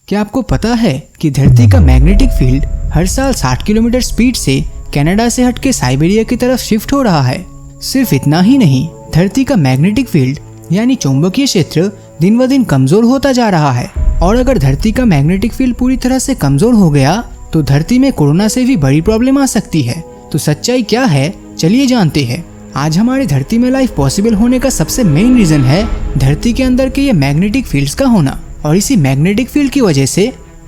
क्या आपको पता है कि धरती का मैग्नेटिक फील्ड हर साल 60 किलोमीटर स्पीड से कनाडा से हटके साइबेरिया की तरफ शिफ्ट हो रहा है। सिर्फ इतना ही नहीं, धरती का मैग्नेटिक फील्ड यानी चुंबकीय क्षेत्र दिन ब दिन कमजोर होता जा रहा है। और अगर धरती का मैग्नेटिक फील्ड पूरी तरह से कमजोर हो गया तो धरती में कोरोना से भी बड़ी प्रॉब्लम आ सकती है। तो सच्चाई क्या है, चलिए जानते हैं। आज हमारी धरती में लाइफ पॉसिबल होने का सबसे मेन रीजन है धरती के अंदर के ये मैग्नेटिक फील्ड्स का होना। और इसी मैग्नेटिक फील्ड की वजह से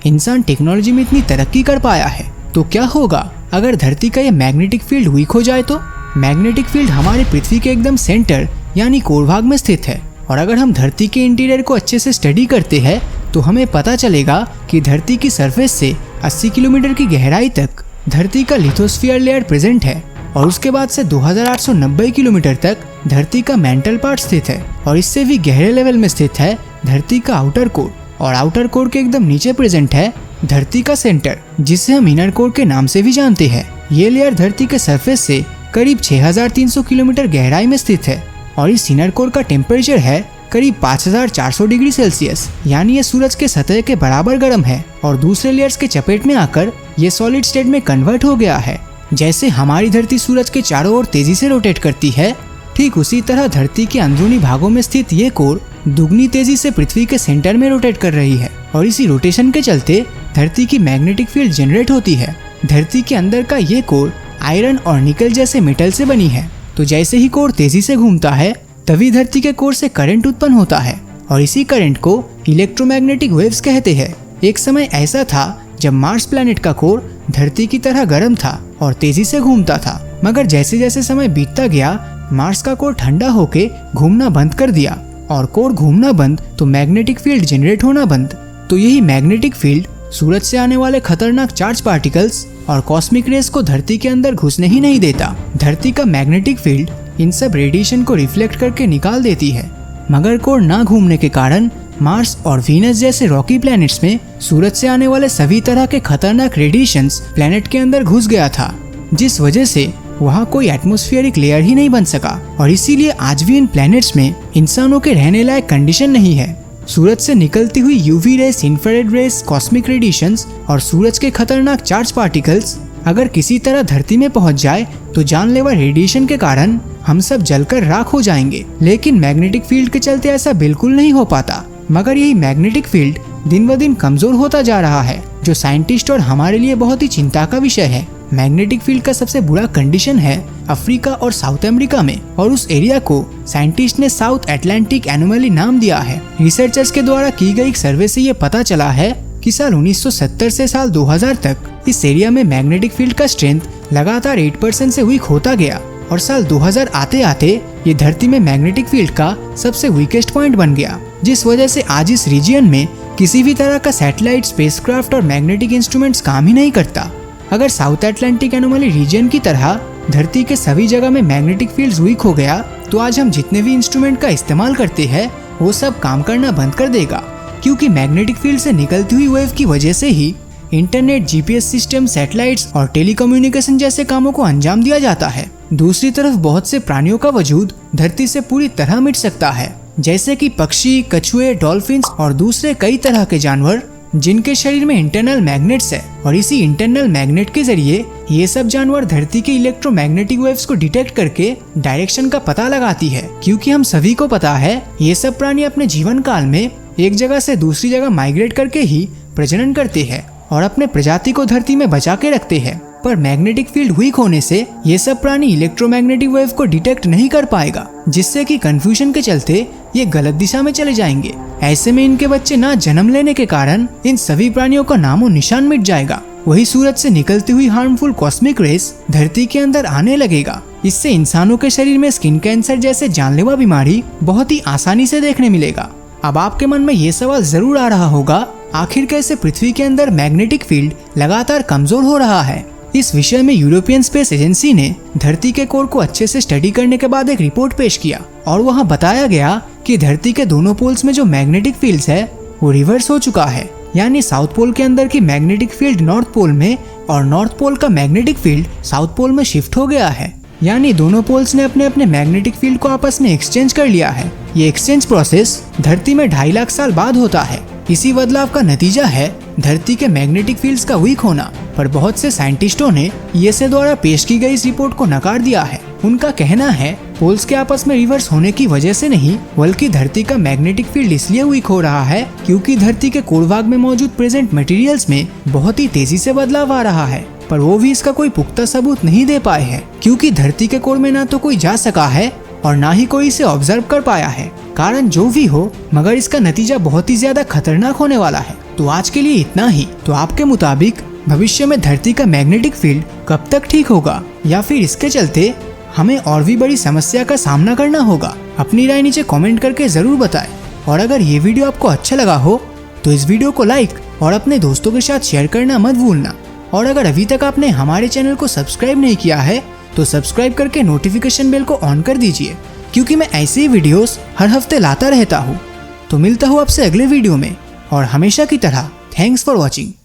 इंसान टेक्नोलॉजी में इतनी तरक्की कर पाया है। तो क्या होगा अगर धरती का ये मैग्नेटिक फील्ड वीक हो जाए तो? मैग्नेटिक फील्ड हमारे पृथ्वी के एकदम सेंटर यानी कोर भाग में स्थित है। और अगर हम धरती के इंटीरियर को अच्छे से स्टडी करते हैं तो हमें पता चलेगा कि धरती की सरफेस से 80 किलोमीटर की गहराई तक धरती का लिथोस्फीयर लेयर प्रेजेंट है। और उसके बाद से 2890 किलोमीटर तक धरती का मेंटल पार्ट स्थित है। और इससे भी गहरे लेवल में स्थित है धरती का आउटर कोर। और आउटर कोर के एकदम नीचे प्रेजेंट है धरती का सेंटर, जिसे हम इनर कोर के नाम से भी जानते हैं। ये लेयर धरती के सरफेस से करीब 6300 किलोमीटर गहराई में स्थित है। और इस इनर कोर का टेम्परेचर है करीब 5400 डिग्री सेल्सियस, यानी ये सूरज के सतह के बराबर गर्म है। और दूसरे लेयर्स के चपेट में आकर ये सॉलिड स्टेट में कन्वर्ट हो गया है। जैसे हमारी धरती सूरज के चारों ओर तेजी से रोटेट करती है, ठीक उसी तरह धरती के अंदरूनी भागों में स्थित ये कोर दुगनी तेजी से पृथ्वी के सेंटर में रोटेट कर रही है। और इसी रोटेशन के चलते धरती की मैग्नेटिक फील्ड जनरेट होती है। धरती के अंदर का ये कोर आयरन और निकल जैसे मेटल से बनी है। तो जैसे ही कोर तेजी से घूमता है तभी धरती के कोर से करंट उत्पन्न होता है। और इसी करंट को इलेक्ट्रोमैग्नेटिक वेव्स कहते हैं। एक समय ऐसा था जब मार्स प्लैनेट का कोर धरती की तरह गर्म था और तेजी से घूमता था। मगर जैसे जैसे समय बीतता गया मार्स का कोर ठंडा होके घूमना बंद कर दिया। और कोर घूमना बंद तो मैग्नेटिक फील्ड जनरेट होना बंद। तो यही मैग्नेटिक फील्ड सूरज से आने वाले खतरनाक चार्ज पार्टिकल्स और कॉस्मिक रेस को धरती के अंदर घुसने ही नहीं देता। धरती का मैग्नेटिक फील्ड इन सब रेडिएशन को रिफ्लेक्ट करके निकाल देती है। मगर कोर ना घूमने के कारण मार्स और वीनस जैसे रॉकी प्लैनेट्स में सूरज से आने वाले सभी तरह के खतरनाक रेडिएशंस प्लैनेट के अंदर घुस गया था, जिस वजह से वहाँ कोई एटमॉस्फेरिक लेयर ही नहीं बन सका। और इसीलिए आज भी इन प्लैनेट्स में इंसानों के रहने लायक कंडीशन नहीं है। सूरज से निकलती हुई UV rays, infrared rays, cosmic radiations और सूरज के खतरनाक चार्ज पार्टिकल्स अगर किसी तरह धरती में पहुंच जाए तो जानलेवा रेडिएशन के कारण हम सब जलकर राख हो जाएंगे। लेकिन मैग्नेटिक फील्ड के चलते ऐसा बिल्कुल नहीं हो पाता। मगर यही मैग्नेटिक फील्ड दिन ब दिन कमजोर होता जा रहा है, जो साइंटिस्ट और हमारे लिए बहुत ही चिंता का विषय है। मैग्नेटिक फील्ड का सबसे बुरा कंडीशन है अफ्रीका और साउथ अमेरिका में। और उस एरिया को साइंटिस्ट ने साउथ अटलांटिक एनोमली नाम दिया है। रिसर्चर्स के द्वारा की गई एक सर्वे से ये पता चला है कि साल 1970 से साल 2000 तक इस एरिया में मैग्नेटिक फील्ड का स्ट्रेंथ लगातार 8% से वीक होता गया। और साल 2000 आते आते ये धरती में मैग्नेटिक फील्ड का सबसे वीकेस्ट पॉइंट बन गया, जिस वजह से आज इस रीजियन में किसी भी तरह का सैटेलाइट, स्पेसक्राफ्ट और मैग्नेटिक इंस्ट्रूमेंट्स काम ही नहीं करता। अगर साउथ अटलांटिक एनोमली रीजियन की तरह धरती के सभी जगह में मैग्नेटिक फील्ड वीक हो गया तो आज हम जितने भी इंस्ट्रूमेंट का इस्तेमाल करते हैं वो सब काम करना बंद कर देगा। क्योंकि मैग्नेटिक फील्ड से निकलती हुई वेव की वजह से ही इंटरनेट, जीपीएस सिस्टम, सैटेलाइट्स और टेलीकम्युनिकेशन जैसे कामों को अंजाम दिया जाता है। दूसरी तरफ बहुत से प्राणियों का वजूद धरती से पूरी तरह मिट सकता है, जैसे कि पक्षी, कछुए, डॉल्फिन्स और दूसरे कई तरह के जानवर जिनके शरीर में इंटरनल मैग्नेट्स है। और इसी इंटरनल मैग्नेट के जरिए ये सब जानवर धरती के इलेक्ट्रोमैग्नेटिक वेव्स को डिटेक्ट करके डायरेक्शन का पता लगाती है। क्योंकि हम सभी को पता है ये सब प्राणी अपने जीवन काल में एक जगह से दूसरी जगह माइग्रेट करके ही प्रजनन करते हैं और अपने प्रजाति को धरती में बचा के रखते हैं। पर मैग्नेटिक फील्ड वीक होने से ये सब प्राणी इलेक्ट्रोमैग्नेटिक वेव को डिटेक्ट नहीं कर पाएगा, जिससे कि कंफ्यूजन के चलते ये गलत दिशा में चले जाएंगे। ऐसे में इनके बच्चे ना जन्म लेने के कारण इन सभी प्राणियों का नामो निशान मिट जाएगा। वही सूरज से निकलती हुई हार्मफुल कॉस्मिक रेस धरती के अंदर आने लगेगा। इससे इंसानों के शरीर में स्किन कैंसर जैसे जानलेवा बीमारी बहुत ही आसानी से देखने मिलेगा। अब आपके मन में ये सवाल जरूर आ रहा होगा, आखिर कैसे पृथ्वी के अंदर मैग्नेटिक फील्ड लगातार कमजोर हो रहा है। इस विषय में यूरोपियन स्पेस एजेंसी ने धरती के कोर को अच्छे से स्टडी करने के बाद एक रिपोर्ट पेश किया। और वहाँ बताया गया कि धरती के दोनों पोल्स में जो मैग्नेटिक फील्ड्स है वो रिवर्स हो चुका है। यानी साउथ पोल के अंदर की मैग्नेटिक फील्ड नॉर्थ पोल में और नॉर्थ पोल का मैग्नेटिक फील्ड साउथ पोल में शिफ्ट हो गया है। यानी दोनों पोल्स ने अपने अपने मैग्नेटिक फील्ड को आपस में एक्सचेंज कर लिया है। ये एक्सचेंज प्रोसेस धरती में 2.5 लाख साल बाद होता है। इसी बदलाव का नतीजा है धरती के मैग्नेटिक फील्ड्स का वीक होना। पर बहुत से साइंटिस्टों ने ईएसए द्वारा पेश की गई इस रिपोर्ट को नकार दिया है। उनका कहना है पोल्स के आपस में रिवर्स होने की वजह से नहीं, बल्कि धरती का मैग्नेटिक फील्ड इसलिए वीक हो रहा है क्योंकि धरती के कोर भाग में मौजूद प्रेजेंट मटेरियल्स में बहुत ही तेजी से बदलाव आ रहा है। पर वो भी इसका कोई पुख्ता सबूत नहीं दे पाए हैं क्योंकि धरती के कोर में ना तो कोई जा सका है और ना ही कोई इसे ऑब्जर्व कर पाया है। कारण जो भी हो, मगर इसका नतीजा बहुत ही ज्यादा खतरनाक होने वाला है। तो आज के लिए इतना ही। तो आपके मुताबिक भविष्य में धरती का मैग्नेटिक फील्ड कब तक ठीक होगा, या फिर इसके चलते हमें और भी बड़ी समस्या का सामना करना होगा? अपनी राय नीचे कमेंट करके जरूर बताएं। और अगर ये वीडियो आपको अच्छा लगा हो तो इस वीडियो को लाइक और अपने दोस्तों के साथ शेयर करना मत भूलना। और अगर अभी तक आपने हमारे चैनल को सब्सक्राइब नहीं किया है तो सब्सक्राइब करके नोटिफिकेशन बेल को ऑन कर दीजिए, क्योंकि मैं ऐसे ही वीडियोस हर हफ्ते लाता रहता हूँ। तो मिलता हूँ आपसे अगले वीडियो में, और हमेशा की तरह थैंक्स फॉर वॉचिंग।